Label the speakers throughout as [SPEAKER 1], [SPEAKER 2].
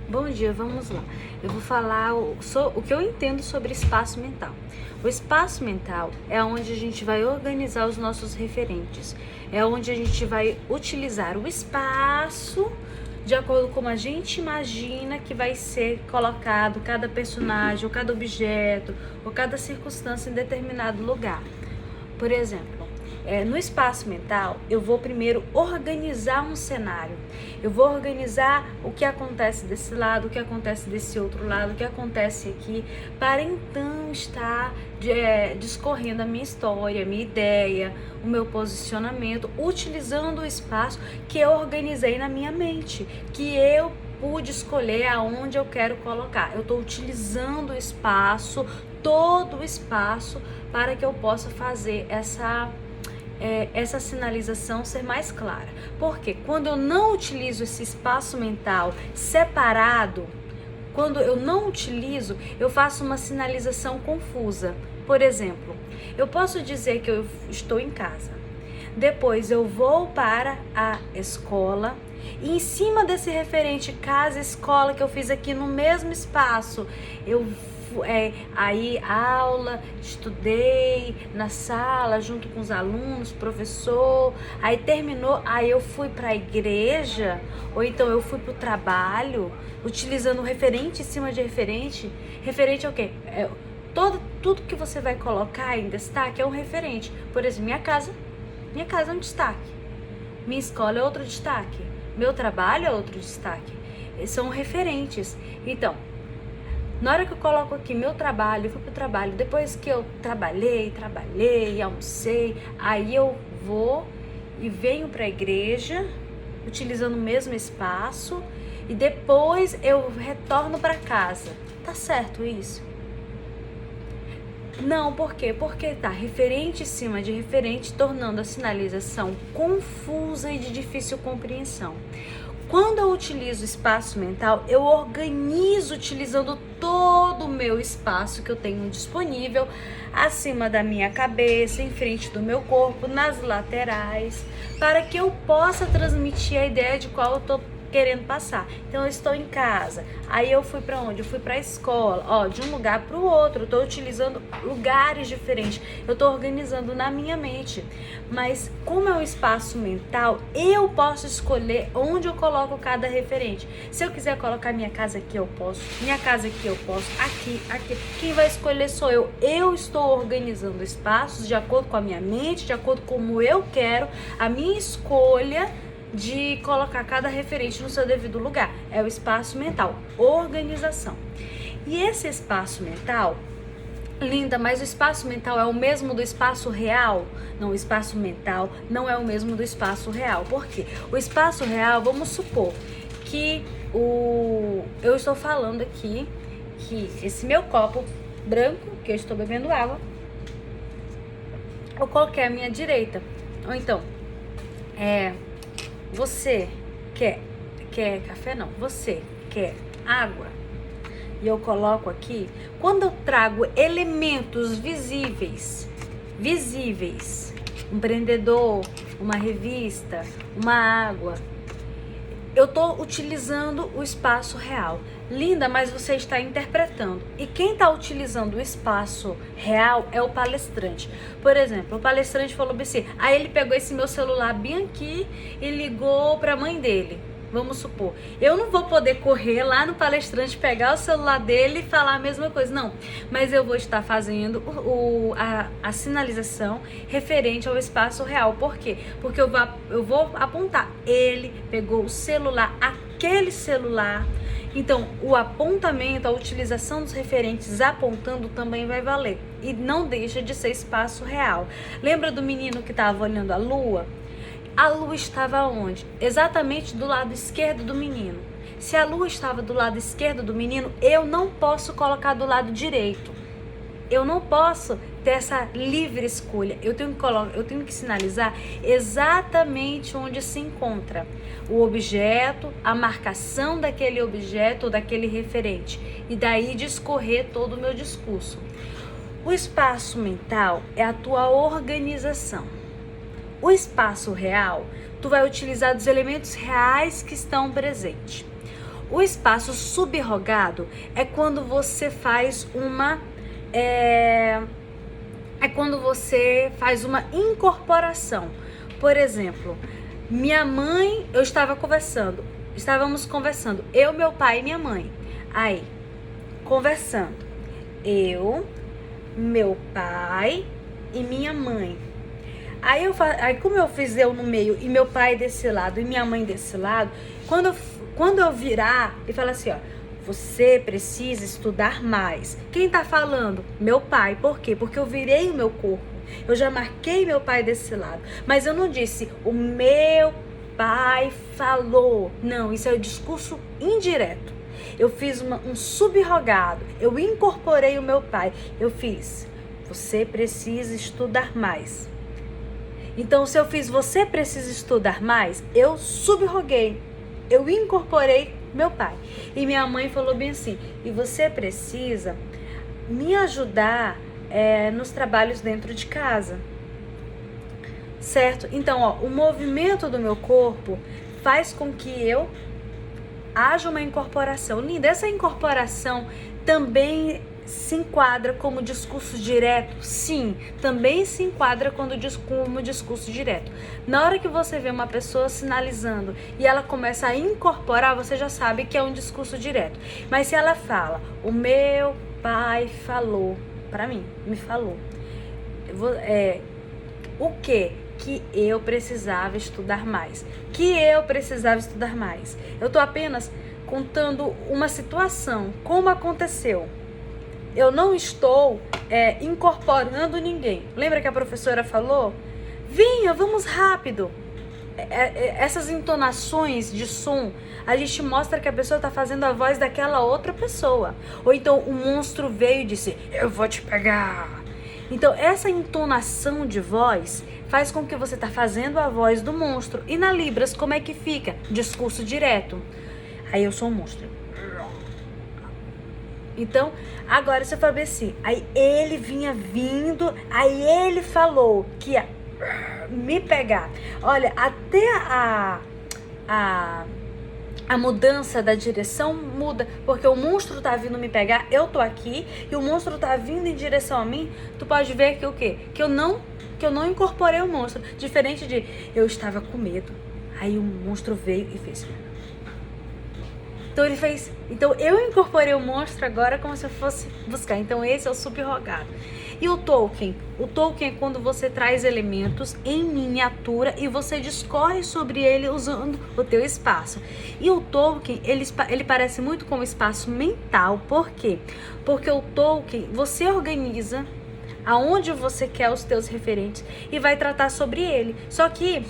[SPEAKER 1] Bom dia, vamos lá. Eu vou falar o que eu entendo sobre espaço mental. O espaço mental é onde a gente vai organizar os nossos referentes. É onde a gente vai utilizar o espaço de acordo com como a gente imagina que vai ser colocado cada personagem, ou cada objeto, ou cada circunstância em determinado lugar. Por exemplo, no espaço mental, eu vou primeiro organizar um cenário. Eu vou organizar o que acontece desse lado, o que acontece desse outro lado, o que acontece aqui, para então estar discorrendo a minha história, a minha ideia, o meu posicionamento, utilizando o espaço que eu organizei na minha mente, que eu pude escolher aonde eu quero colocar. Eu estou utilizando o espaço, todo o espaço, para que eu possa fazer essa sinalização ser mais clara. Porque quando eu não utilizo esse espaço mental separado, quando eu não utilizo, eu faço uma sinalização confusa. Por exemplo, eu posso dizer que eu estou em casa, depois eu vou para a escola, e em cima desse referente casa, escola que eu fiz aqui no mesmo espaço, eu aí aula, estudei na sala junto com os alunos, professor, aí terminou, aí eu fui para a igreja, ou então eu fui para o trabalho, utilizando referente em cima de referente. Referente é o quê? Tudo que você vai colocar em destaque é um referente. Por exemplo, minha casa é um destaque, minha escola é outro destaque, meu trabalho é outro destaque, são referentes. Então, na hora que eu coloco aqui meu trabalho, eu fui pro trabalho, depois que eu trabalhei, almocei, aí eu vou e venho para a igreja, utilizando o mesmo espaço, e depois eu retorno para casa. Tá certo isso? Não, por quê? Porque tá referente em cima de referente, tornando a sinalização confusa e de difícil compreensão. Quando eu utilizo espaço mental, eu organizo utilizando todo o meu espaço que eu tenho disponível, acima da minha cabeça, em frente do meu corpo, nas laterais, para que eu possa transmitir a ideia de qual eu tô querendo passar. Então eu estou em casa, aí eu fui para onde? Eu fui para a escola, de um lugar para o outro, eu estou utilizando lugares diferentes, eu estou organizando na minha mente. Mas como é um espaço mental, eu posso escolher onde eu coloco cada referente. Se eu quiser colocar minha casa aqui, eu posso, minha casa aqui eu posso, aqui. Quem vai escolher sou eu. Eu estou organizando espaços de acordo com a minha mente, de acordo com como eu quero, a minha escolha de colocar cada referente no seu devido lugar. É o espaço mental, organização. E esse espaço mental, linda, mas o espaço mental é o mesmo do espaço real? Não, o espaço mental não é o mesmo do espaço real. Por quê? O espaço real, vamos supor que eu estou falando aqui que esse meu copo branco, que eu estou bebendo água, eu coloquei à minha direita. Ou então, você quer café? Não, você quer água? E eu coloco aqui, quando eu trago elementos visíveis, um prendedor, uma revista, uma água, eu estou utilizando o espaço real. Linda, mas você está interpretando. E quem está utilizando o espaço real é o palestrante. Por exemplo, o palestrante falou assim, aí ele pegou esse meu celular bem aqui e ligou para a mãe dele. Vamos supor, eu não vou poder correr lá no palestrante, pegar o celular dele e falar a mesma coisa, não. Mas eu vou estar fazendo a sinalização referente ao espaço real. Por quê? Porque eu vou apontar. Ele pegou o celular, aquele celular. Então, o apontamento, a utilização dos referentes apontando também vai valer. E não deixa de ser espaço real. Lembra do menino que estava olhando a lua? A lua estava onde? Exatamente do lado esquerdo do menino. Se a lua estava do lado esquerdo do menino, eu não posso colocar do lado direito. Eu não posso ter essa livre escolha. Eu tenho que sinalizar exatamente onde se encontra o objeto, a marcação daquele objeto ou daquele referente. E daí discorrer todo o meu discurso. O espaço mental é a tua organização. O espaço real, tu vai utilizar dos elementos reais que estão presentes. O espaço subrogado é quando você faz uma quando você faz uma incorporação. Por exemplo, minha mãe, estávamos conversando, eu, meu pai e minha mãe. Aí, conversando, eu, meu pai e minha mãe. Aí como eu fiz eu no meio e meu pai desse lado e minha mãe desse lado, quando eu virar e falar assim, ó, você precisa estudar mais. Quem tá falando? Meu pai. Por quê? Porque eu virei o meu corpo. Eu já marquei meu pai desse lado. Mas eu não disse, o meu pai falou. Não, isso é o discurso indireto. Eu fiz um subrogado. Eu incorporei o meu pai. Eu fiz, você precisa estudar mais. Então, se eu fiz, você precisa estudar mais, eu subroguei. Eu incorporei meu pai. E minha mãe falou bem assim, e você precisa me ajudar nos trabalhos dentro de casa. Certo? Então, ó, o movimento do meu corpo faz com que eu haja uma incorporação. Linda, essa incorporação também se enquadra como discurso direto? Sim, também se enquadra como discurso direto. Na hora que você vê uma pessoa sinalizando e ela começa a incorporar, você já sabe que é um discurso direto. Mas se ela fala, o meu pai falou para mim, me falou, o que? Que eu precisava estudar mais. Eu tô apenas contando uma situação, como aconteceu. Eu não estou incorporando ninguém. Lembra que a professora falou? Venha, vamos rápido. Essas entonações de som, a gente mostra que a pessoa está fazendo a voz daquela outra pessoa. Ou então o monstro veio e disse, eu vou te pegar. Então essa entonação de voz faz com que você está fazendo a voz do monstro. E na Libras, como é que fica? Discurso direto. Aí eu sou um monstro. Então, agora você fala assim, aí ele vinha vindo, aí ele falou que ia me pegar. Olha, até a mudança da direção muda, porque o monstro tá vindo me pegar, eu tô aqui, e o monstro tá vindo em direção a mim, tu pode ver que o quê? Que eu não incorporei o monstro, diferente de eu estava com medo, aí o monstro veio e fez... Então ele fez. Então eu incorporei o monstro agora como se eu fosse buscar. Então esse é o subrogado. E o Tolkien? O Tolkien é quando você traz elementos em miniatura e você discorre sobre ele usando o teu espaço. E o Tolkien, ele parece muito com o espaço mental. Por quê? Porque o Tolkien, você organiza aonde você quer os teus referentes e vai tratar sobre ele. Só que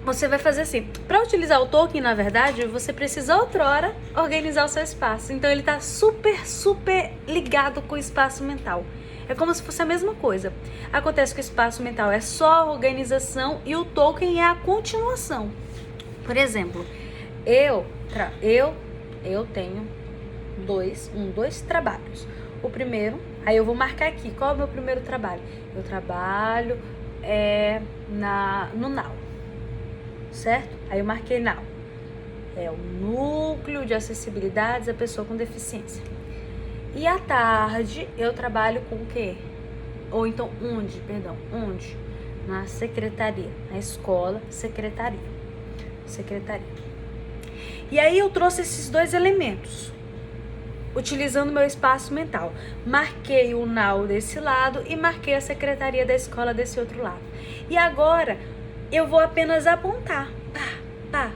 [SPEAKER 1] você vai fazer assim, para utilizar o Tolkien, na verdade, você precisa outrora organizar o seu espaço. Então ele tá super ligado com o espaço mental. É como se fosse a mesma coisa. Acontece que o espaço mental é só a organização e o Tolkien é a continuação. Por exemplo, eu tenho dois trabalhos. O primeiro, aí eu vou marcar aqui, qual é o meu primeiro trabalho? Eu trabalho no NAU. Certo? Aí eu marquei NAU. É o Núcleo de Acessibilidades à Pessoa com Deficiência. E à tarde eu trabalho com o quê? Ou então onde? Na secretaria. Na escola, secretaria. E aí eu trouxe esses dois elementos, utilizando meu espaço mental. Marquei o NAU desse lado e marquei a secretaria da escola desse outro lado. E agora eu vou apenas apontar, pá,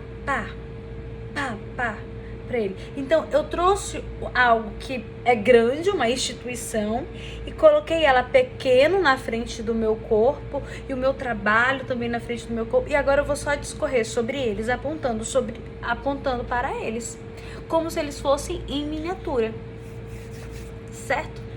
[SPEAKER 1] para ele. Então, eu trouxe algo que é grande, uma instituição, e coloquei ela pequeno na frente do meu corpo, e o meu trabalho também na frente do meu corpo, e agora eu vou só discorrer sobre eles, apontando para eles, como se eles fossem em miniatura, certo?